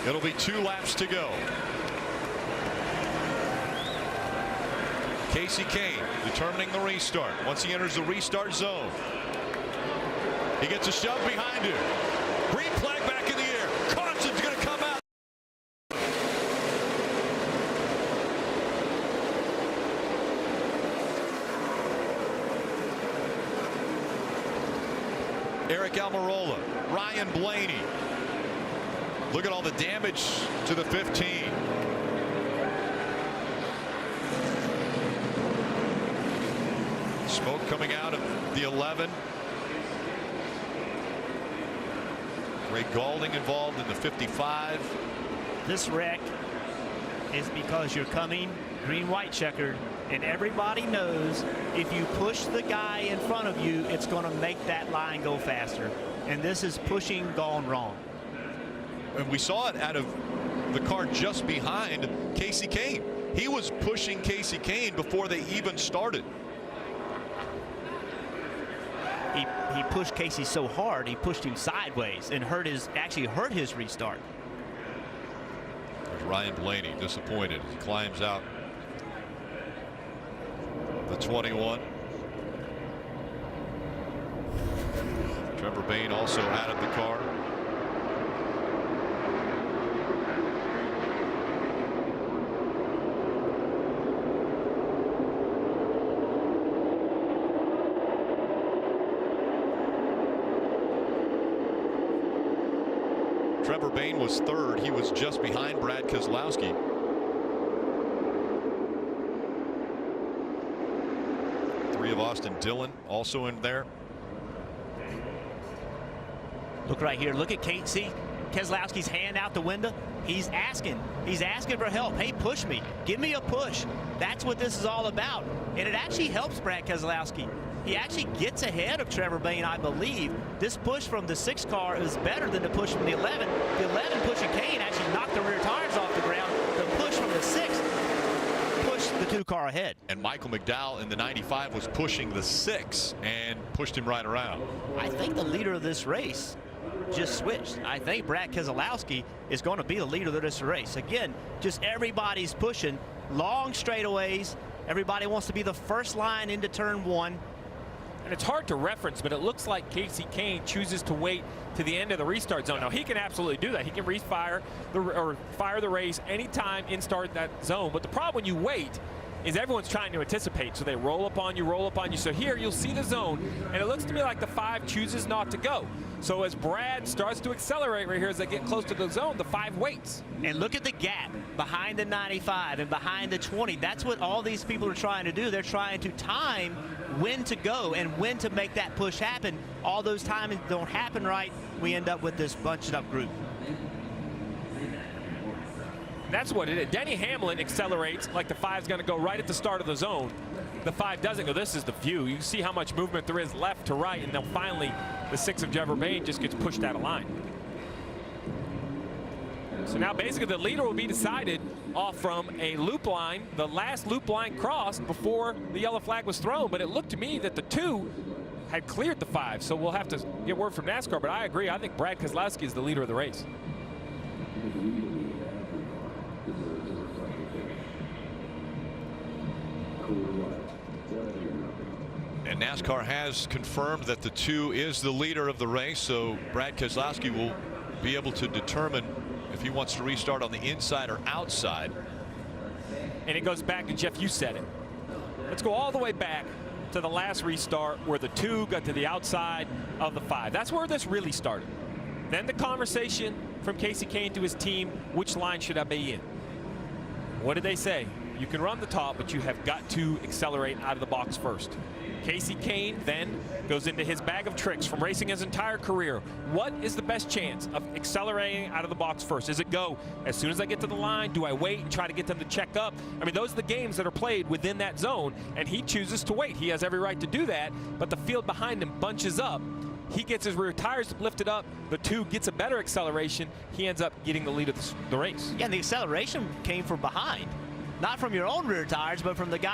It'll be 2 laps to go. Kasey Kahne determining the restart. Once he enters the restart zone, he gets a shove behind him. Green flag back in the air. Caution's going to come out. Eric Almirola, Ryan Blaney. Look at all the damage to the 15. Smoke coming out of the 11. Ray Gaulding involved in the 55. This wreck is because you're coming green-white checkered, and everybody knows if you push the guy in front of you, it's going to make that line go faster. And this is pushing gone wrong. And we saw it out of the car just behind Kasey Kahne. He was pushing Kasey Kahne before they even started. He pushed Kasey so hard, he pushed him sideways and actually hurt his restart. There's Ryan Blaney, disappointed. He climbs out the 21. Trevor Bayne also out of the car. Trevor Bayne was third. He was just behind Brad Keselowski. Three of Austin Dillon also in there. Look right here. Look at Kasey Keselowski's hand out the window. He's asking for help. Hey, push me. Give me a push. That's what this is all about. And it actually helps Brad Keselowski. He actually gets ahead of Trevor Bayne, I believe. This push from the 6 car is better than the push from the 11. The 11 pushing Kahne actually knocked the rear tires off the ground. The push from the 6 pushed the 2 car ahead. And Michael McDowell in the 95 was pushing the 6 and pushed him right around. I think the leader of this race just switched. I think Brad Keselowski is going to be the leader of this race. Again, just everybody's pushing long straightaways. Everybody wants to be the first line into turn 1. And it's hard to reference, but it looks like Kasey Kahne chooses to wait to the end of the restart zone. Now, he can absolutely do that. He can fire the race anytime in start that zone. But the problem when you wait is everyone's trying to anticipate. So they roll up on you, roll up on you. So here you'll see the zone, and it looks to me like the 5 chooses not to go. So as Brad starts to accelerate right here as they get close to the zone, the 5 waits. And look at the gap behind the 95 and behind the 20. That's what all these people are trying to do. They're trying to time when to go and when to make that push happen. All those timings don't happen right. We end up with this bunched up group. That's what it is. Denny Hamlin accelerates like the 5's going to go right at the start of the zone. The 5 doesn't go. This is the view. You see how much movement there is left to right, and then finally the 6 of Trevor Bayne just gets pushed out of line. So now basically the leader will be decided off from a loop line, the last loop line crossed before the yellow flag was thrown. But it looked to me that the 2 had cleared the 5, so we'll have to get word from NASCAR. But I agree. I think Brad Keselowski is the leader of the race. And NASCAR has confirmed that the 2 is the leader of the race, so Brad Keselowski will be able to determine if he wants to restart on the inside or outside. And it goes back to Jeff, you said it. Let's go all the way back to the last restart where the 2 got to the outside of the 5. That's where this really started. Then the conversation from Kasey Kahne to his team, which line should I be in? What did they say? You can run the top, but you have got to accelerate out of the box first. Kasey Kahne then goes into his bag of tricks from racing his entire career. What is the best chance of accelerating out of the box first? Is it go as soon as I get to the line? Do I wait and try to get them to check up? I mean, those are the games that are played within that zone, and he chooses to wait. He has every right to do that, but the field behind him bunches up. He gets his rear tires lifted up. The 2 gets a better acceleration. He ends up getting the lead of the race. Yeah, and the acceleration came from behind. Not from your own rear tires, but from the guy